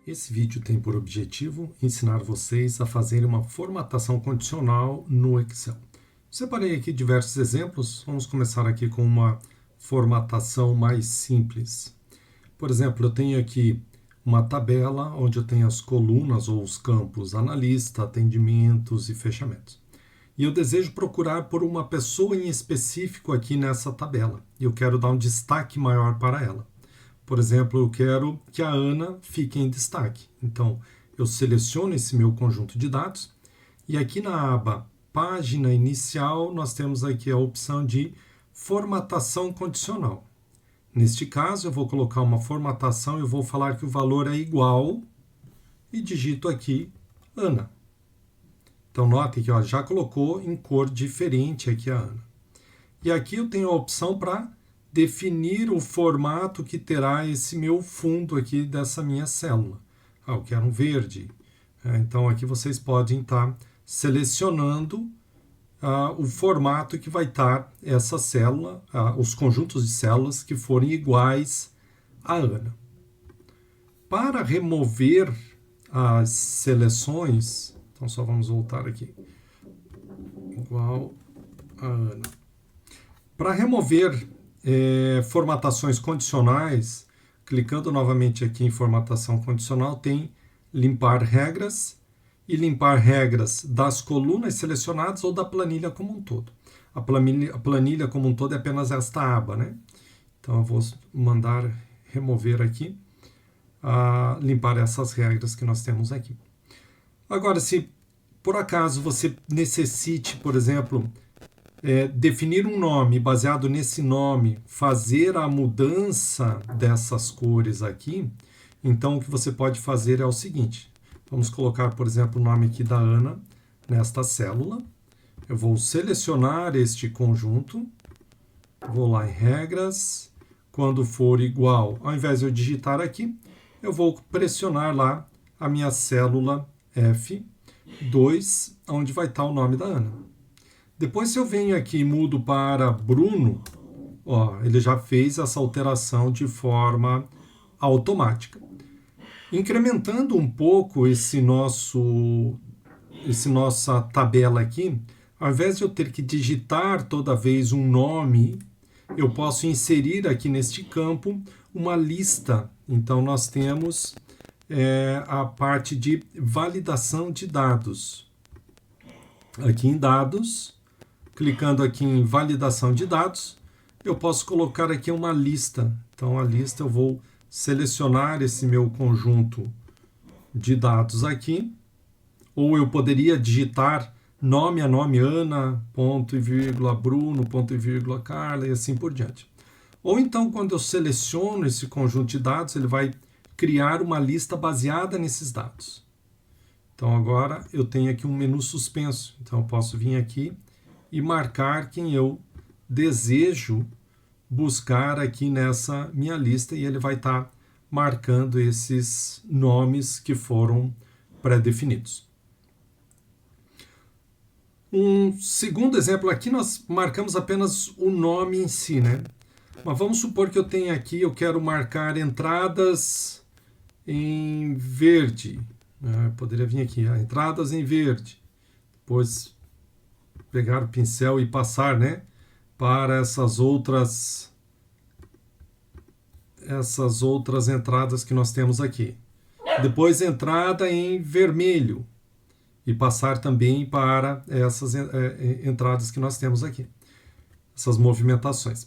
Esse vídeo tem por objetivo ensinar vocês a fazerem uma formatação condicional no Excel. Separei aqui diversos exemplos, vamos começar aqui com uma formatação mais simples. Por exemplo, eu tenho aqui uma tabela onde eu tenho as colunas ou os campos analista, atendimentos e fechamentos. E eu desejo procurar por uma pessoa em específico aqui nessa tabela. E eu quero dar um destaque maior para ela. Por exemplo, eu quero que a Ana fique em destaque. Então, eu seleciono esse meu conjunto de dados e aqui na aba Página Inicial, nós temos aqui a opção de formatação condicional. Neste caso, eu vou colocar uma formatação e eu vou falar que o valor é igual e digito aqui Ana. Então, notem que já colocou em cor diferente aqui a Ana. E aqui eu tenho a opção para definir o formato que terá esse meu fundo aqui dessa minha célula. Eu quero um verde. Então, aqui vocês podem estar selecionando o formato que vai estar essa célula, os conjuntos de células que forem iguais a Ana. Para remover as seleções, então só vamos voltar aqui, igual a Ana. Para remover formatações condicionais, clicando novamente aqui em formatação condicional, tem limpar regras e limpar regras das colunas selecionadas ou da planilha como um todo. A planilha como um todo é apenas esta aba, né? Então eu vou mandar remover aqui, limpar essas regras que nós temos aqui. Agora, se por acaso você necessite, por exemplo, definir um nome, baseado nesse nome, fazer a mudança dessas cores aqui, então o que você pode fazer é o seguinte. Vamos colocar, por exemplo, o nome aqui da Ana nesta célula. Eu vou selecionar este conjunto, vou lá em regras, quando for igual, ao invés de eu digitar aqui, eu vou pressionar lá a minha célula F2, onde vai estar o nome da Ana. Depois, se eu venho aqui e mudo para Bruno, ele já fez essa alteração de forma automática. Incrementando um pouco essa nossa tabela aqui, ao invés de eu ter que digitar toda vez um nome, eu posso inserir aqui neste campo uma lista. Então, nós temos a parte de validação de dados. Aqui em dados, clicando aqui em validação de dados, eu posso colocar aqui uma lista. Então, a lista eu vou selecionar esse meu conjunto de dados aqui, ou eu poderia digitar nome a nome, Ana, ponto e vírgula, Bruno, ponto e vírgula, Carla, e assim por diante. Ou então, quando eu seleciono esse conjunto de dados, ele vai criar uma lista baseada nesses dados. Então, agora eu tenho aqui um menu suspenso. Então, eu posso vir aqui e marcar quem eu desejo buscar aqui nessa minha lista e ele vai estar marcando esses nomes que foram pré-definidos. Um segundo exemplo aqui, nós marcamos apenas o nome em si, né? Mas vamos supor que eu tenha aqui, eu quero marcar entradas em verde. Eu poderia vir aqui, entradas em verde. Depois pegar o pincel e passar, né, para essas outras entradas que nós temos aqui. Depois entrada em vermelho e passar também para essas entradas que nós temos aqui. Essas movimentações.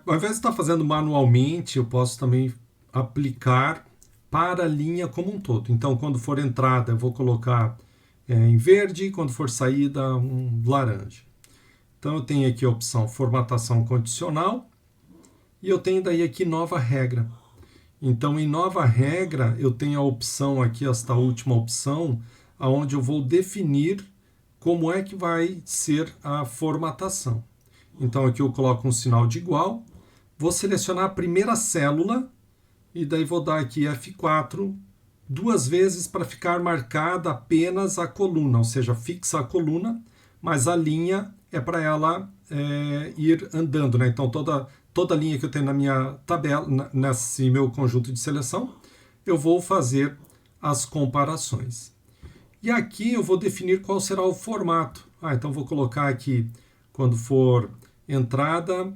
Ao invés de estar fazendo manualmente, eu posso também aplicar para a linha como um todo. Então, quando for entrada, eu vou colocar em verde, quando for saída, um laranja. Então, eu tenho aqui a opção formatação condicional e eu tenho daí aqui nova regra. Então, em nova regra, eu tenho a opção aqui, esta última opção, onde eu vou definir como é que vai ser a formatação. Então, aqui eu coloco um sinal de igual, vou selecionar a primeira célula e daí vou dar aqui F4 duas vezes para ficar marcada apenas a coluna, ou seja, fixa a coluna, mas a linha é para ela ir andando, né? Então, toda linha que eu tenho na minha tabela, nesse meu conjunto de seleção, eu vou fazer as comparações. E aqui eu vou definir qual será o formato. Então vou colocar aqui, quando for entrada,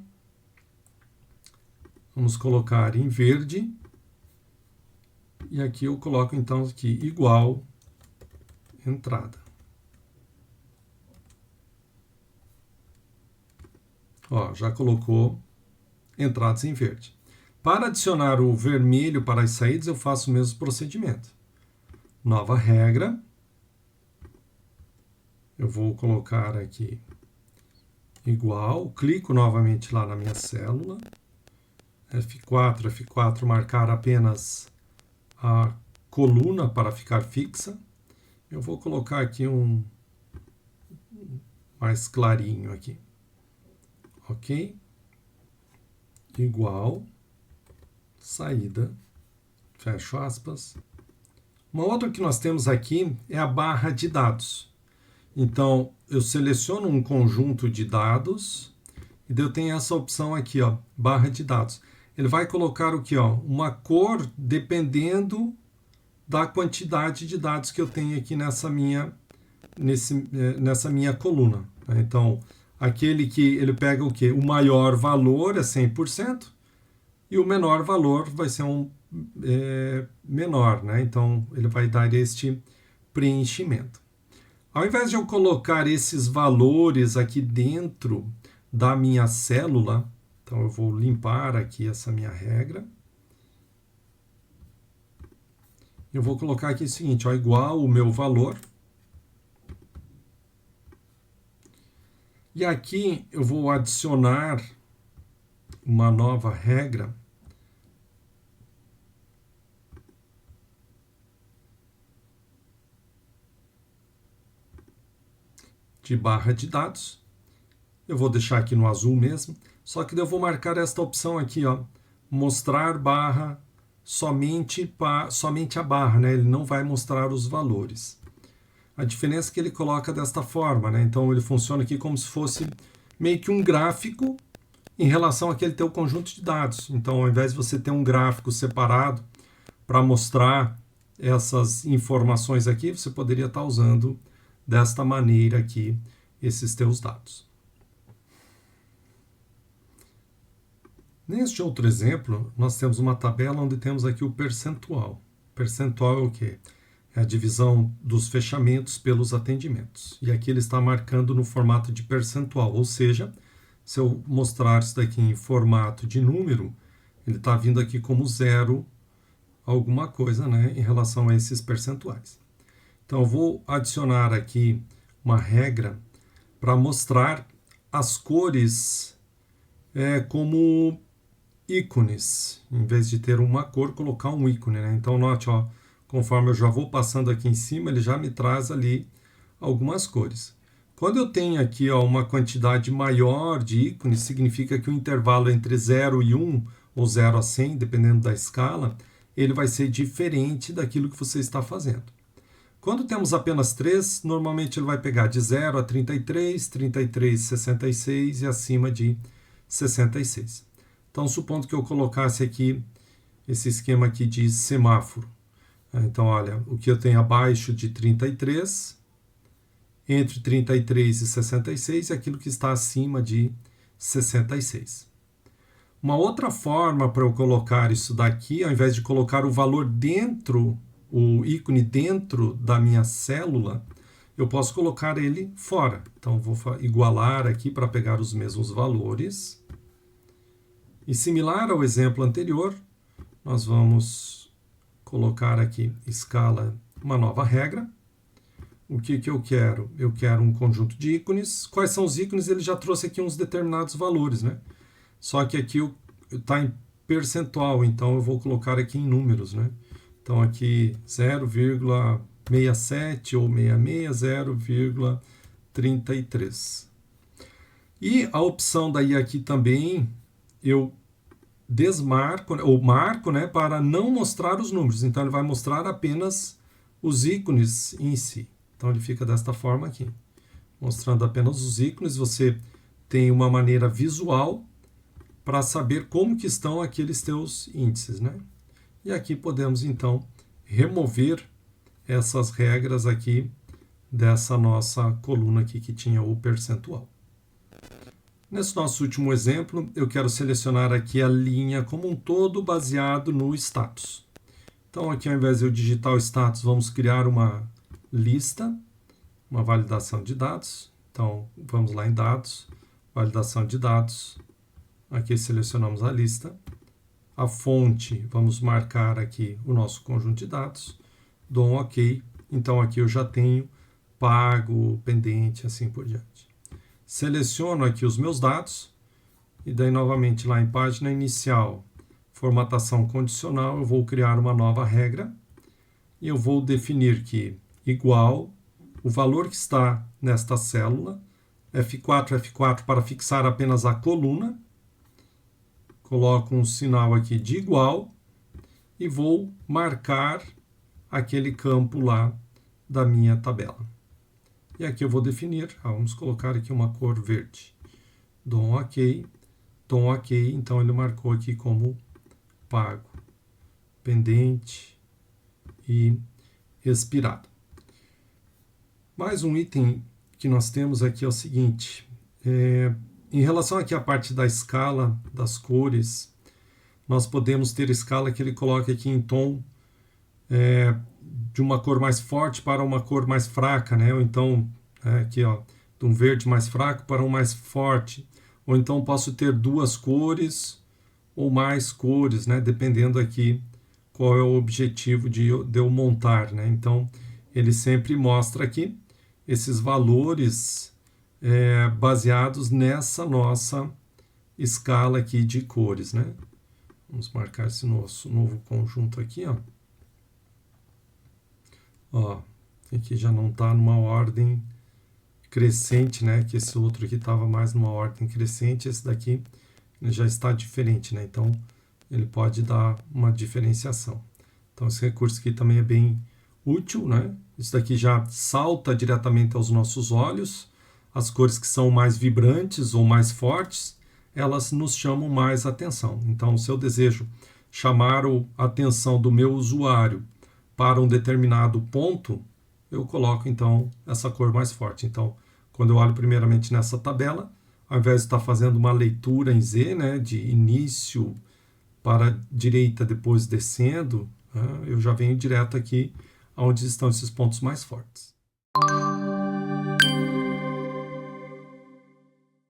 vamos colocar em verde. E aqui eu coloco então aqui igual entrada. Já colocou entradas em verde. Para adicionar o vermelho para as saídas, eu faço o mesmo procedimento. Nova regra. Eu vou colocar aqui igual, clico novamente lá na minha célula, F4, marcar apenas a coluna para ficar fixa. Eu vou colocar aqui um mais clarinho aqui, ok? Igual, saída, fecho aspas. Uma outra que nós temos aqui é a barra de dados. Então, eu seleciono um conjunto de dados e daí eu tenho essa opção aqui, barra de dados. Ele vai colocar o que? Uma cor dependendo da quantidade de dados que eu tenho aqui nessa minha coluna. Então, aquele que ele pega o quê? O maior valor é 100% e o menor valor vai ser menor, né? Então, ele vai dar este preenchimento. Ao invés de eu colocar esses valores aqui dentro da minha célula, então eu vou limpar aqui essa minha regra. Eu vou colocar aqui o seguinte, igual o meu valor. E aqui eu vou adicionar uma nova regra. De barra de dados. Eu vou deixar aqui no azul mesmo, só que eu vou marcar esta opção aqui, mostrar barra somente a barra, né? Ele não vai mostrar os valores. A diferença é que ele coloca desta forma, né? Então ele funciona aqui como se fosse meio que um gráfico em relação àquele teu conjunto de dados. Então, ao invés de você ter um gráfico separado para mostrar essas informações aqui, você poderia estar usando desta maneira aqui esses teus dados. Neste outro exemplo, nós temos uma tabela onde temos aqui o percentual. Percentual é o quê? É a divisão dos fechamentos pelos atendimentos. E aqui ele está marcando no formato de percentual, ou seja, se eu mostrar isso daqui em formato de número, ele está vindo aqui como zero alguma coisa, né, em relação a esses percentuais. Então, eu vou adicionar aqui uma regra para mostrar as cores como ícones. Em vez de ter uma cor, colocar um ícone, né? Então, note, conforme eu já vou passando aqui em cima, ele já me traz ali algumas cores. Quando eu tenho aqui uma quantidade maior de ícones, significa que o intervalo entre 0 e 1, ou 0 a 100, dependendo da escala, ele vai ser diferente daquilo que você está fazendo. Quando temos apenas 3, normalmente ele vai pegar de 0 a 33, 33, 66 e acima de 66. Então, supondo que eu colocasse aqui esse esquema aqui de semáforo. Então, olha, o que eu tenho abaixo de 33, entre 33 e 66 é aquilo que está acima de 66. Uma outra forma para eu colocar isso daqui, ao invés de colocar o valor dentro, o ícone dentro da minha célula, eu posso colocar ele fora. Então, vou igualar aqui para pegar os mesmos valores. E similar ao exemplo anterior, nós vamos colocar aqui escala, uma nova regra. O que eu quero? Eu quero um conjunto de ícones. Quais são os ícones? Ele já trouxe aqui uns determinados valores, né? Só que aqui está em percentual, então eu vou colocar aqui em números, né? Então aqui 0,67 ou 66, 0,33. E a opção daí aqui também, eu desmarco, ou marco, né, para não mostrar os números. Então ele vai mostrar apenas os ícones em si. Então ele fica desta forma aqui, mostrando apenas os ícones. Você tem uma maneira visual para saber como que estão aqueles teus índices, né? E aqui podemos, então, remover essas regras aqui dessa nossa coluna aqui que tinha o percentual. Nesse nosso último exemplo, eu quero selecionar aqui a linha como um todo baseado no status. Então, aqui ao invés de eu digitar o status, vamos criar uma lista, uma validação de dados. Então, vamos lá em dados, validação de dados. Aqui selecionamos a lista. A fonte, vamos marcar aqui o nosso conjunto de dados. Dou um OK. Então, aqui eu já tenho pago, pendente, assim por diante. Seleciono aqui os meus dados. E daí, novamente, lá em página inicial, formatação condicional, eu vou criar uma nova regra. E eu vou definir que igual o valor que está nesta célula, F4 para fixar apenas a coluna. Coloco um sinal aqui de igual e vou marcar aquele campo lá da minha tabela. E aqui eu vou definir, vamos colocar aqui uma cor verde. Dou um OK, então ele marcou aqui como pago, pendente e expirado. Mais um item que nós temos aqui é o seguinte, em relação aqui à parte da escala das cores, nós podemos ter escala que ele coloca aqui em tom de uma cor mais forte para uma cor mais fraca, né? Ou então, aqui ó, de um verde mais fraco para um mais forte. Ou então posso ter duas cores ou mais cores, né? Dependendo aqui qual é o objetivo de eu montar, né? Então, ele sempre mostra aqui esses valores baseados nessa nossa escala aqui de cores, né? Vamos marcar esse nosso novo conjunto aqui, ó. Ó, aqui já não está numa ordem crescente, né? Que esse outro aqui estava mais numa ordem crescente, esse daqui já está diferente, né? Então, ele pode dar uma diferenciação. Então, esse recurso aqui também é bem útil, né? Isso daqui já salta diretamente aos nossos olhos. As cores que são mais vibrantes ou mais fortes, elas nos chamam mais atenção. Então, se eu desejo chamar a atenção do meu usuário para um determinado ponto, eu coloco, então, essa cor mais forte. Então, quando eu olho primeiramente nessa tabela, ao invés de estar fazendo uma leitura em Z, né, de início para a direita, depois descendo, eu já venho direto aqui onde estão esses pontos mais fortes.